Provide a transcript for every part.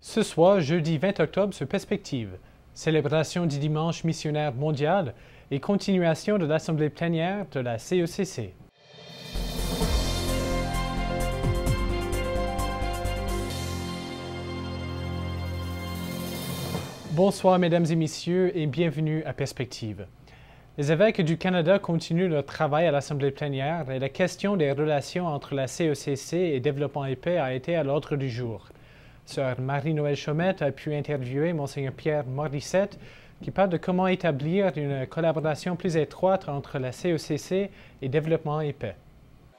Ce soir, jeudi 20 octobre, sur Perspective, célébration du Dimanche missionnaire mondial et continuation de l'Assemblée plénière de la CECC. Bonsoir mesdames et messieurs et bienvenue à Perspective. Les évêques du Canada continuent leur travail à l'Assemblée plénière et la question des relations entre la CECC et Développement et Paix a été à l'ordre du jour. Sœur Marie-Noëlle Chaumette a pu interviewer Monseigneur Pierre Morissette qui parle de comment établir une collaboration plus étroite entre la CECC et Développement et Paix.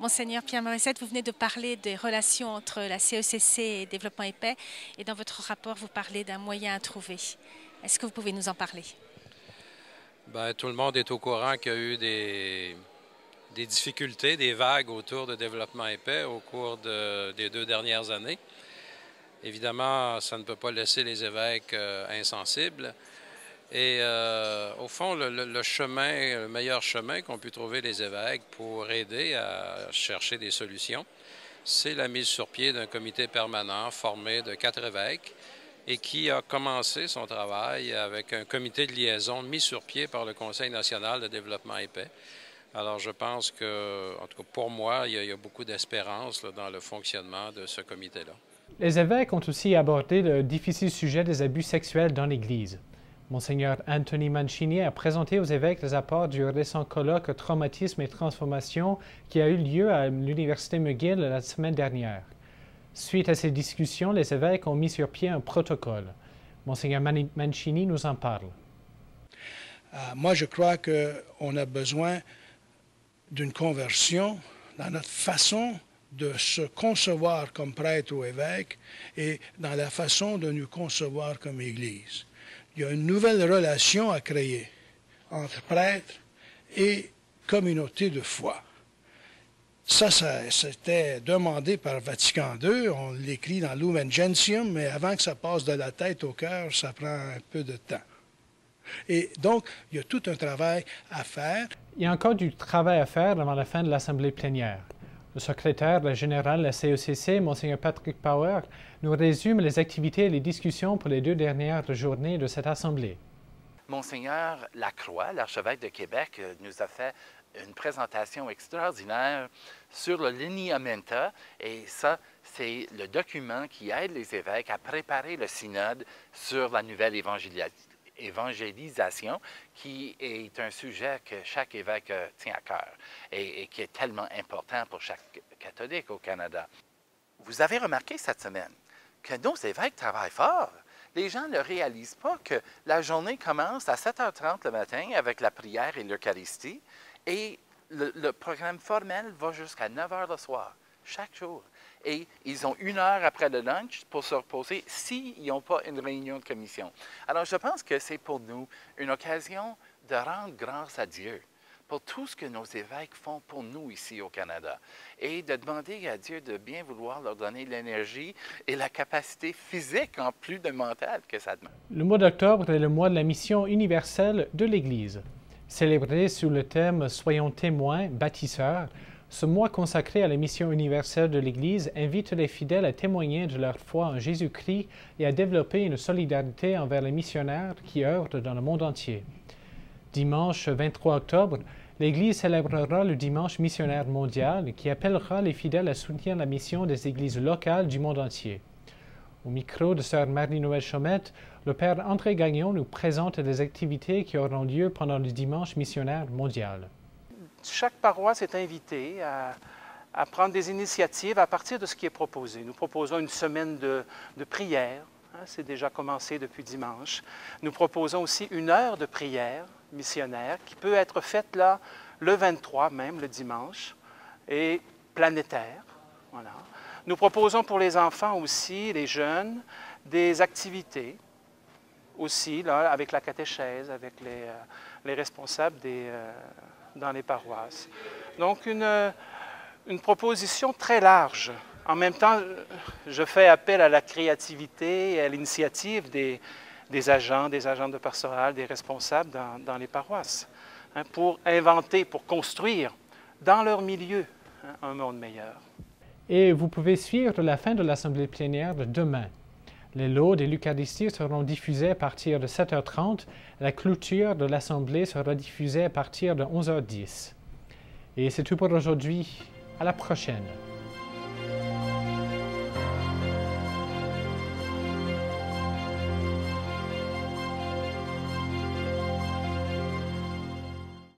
Monseigneur Pierre Morissette, vous venez de parler des relations entre la CECC et Développement et Paix et dans votre rapport, vous parlez d'un moyen à trouver. Est-ce que vous pouvez nous en parler? Bien, tout le monde est au courant qu'il y a eu des difficultés, des vagues autour de Développement et Paix au cours des 2 dernières années. Évidemment, ça ne peut pas laisser les évêques insensibles. Et au fond, le meilleur chemin qu'ont pu trouver les évêques pour aider à chercher des solutions, c'est la mise sur pied d'un comité permanent formé de 4 évêques et qui a commencé son travail avec un comité de liaison mis sur pied par le Conseil national de développement et paix. Alors, je pense que, en tout cas pour moi, il y a beaucoup d'espérance dans le fonctionnement de ce comité-là. Les évêques ont aussi abordé le difficile sujet des abus sexuels dans l'Église. Monseigneur Anthony Mancini a présenté aux évêques les apports du récent colloque Traumatisme et Transformation qui a eu lieu à l'Université McGill la semaine dernière. Suite à ces discussions, les évêques ont mis sur pied un protocole. Monseigneur Mancini nous en parle. Moi, je crois qu'on a besoin d'une conversion dans notre façon de se concevoir comme prêtre ou évêque et dans la façon de nous concevoir comme Église. Il y a une nouvelle relation à créer entre prêtres et communauté de foi. Ça c'était demandé par Vatican II, on l'écrit dans Lumen Gentium, mais avant que ça passe de la tête au cœur, ça prend un peu de temps. Et donc, il y a tout un travail à faire. Il y a encore du travail à faire avant la fin de l'Assemblée plénière. Le secrétaire général de la CECC, Monseigneur Patrick Power, nous résume les activités et les discussions pour les 2 dernières journées de cette Assemblée. Monseigneur Lacroix, l'archevêque de Québec, nous a fait une présentation extraordinaire sur le Lineamenta, et ça, c'est le document qui aide les évêques à préparer le synode sur la nouvelle évangélisation, qui est un sujet que chaque évêque tient à cœur et qui est tellement important pour chaque catholique au Canada. Vous avez remarqué cette semaine que nos évêques travaillent fort. Les gens ne réalisent pas que la journée commence à 7h30 le matin avec la prière et l'Eucharistie et le programme formel va jusqu'à 9h le soir, chaque jour. Et ils ont 1 heure après le lunch pour se reposer s'ils n'ont pas une réunion de commission. Alors, je pense que c'est pour nous une occasion de rendre grâce à Dieu pour tout ce que nos évêques font pour nous ici au Canada et de demander à Dieu de bien vouloir leur donner l'énergie et la capacité physique en plus de mentale que ça demande. Le mois d'octobre est le mois de la mission universelle de l'Église. Célébré sous le thème « Soyons témoins, bâtisseurs », ce mois consacré à la mission universelle de l'Église invite les fidèles à témoigner de leur foi en Jésus-Christ et à développer une solidarité envers les missionnaires qui œuvrent dans le monde entier. Dimanche 23 octobre, l'Église célébrera le Dimanche missionnaire mondial qui appellera les fidèles à soutenir la mission des églises locales du monde entier. Au micro de Sœur Marie-Noëlle Chaumette, le Père André Gagnon nous présente des activités qui auront lieu pendant le Dimanche missionnaire mondial. Chaque paroisse est invitée à prendre des initiatives à partir de ce qui est proposé. Nous proposons une semaine de prière, c'est déjà commencé depuis dimanche. Nous proposons aussi 1 heure de prière missionnaire qui peut être faite là le 23 même, le dimanche, et planétaire. Voilà. Nous proposons pour les enfants aussi, les jeunes, des activités aussi, là, avec la catéchèse, avec les responsables dans les paroisses. Donc, une proposition très large. En même temps, je fais appel à la créativité et à l'initiative des agents de pastoral, des responsables dans les paroisses, pour inventer, pour construire dans leur milieu un monde meilleur. Et vous pouvez suivre la fin de l'Assemblée plénière de demain. Les lots de l'Eucharistie seront diffusés à partir de 7h30. La clôture de l'Assemblée sera diffusée à partir de 11h10. Et c'est tout pour aujourd'hui. À la prochaine.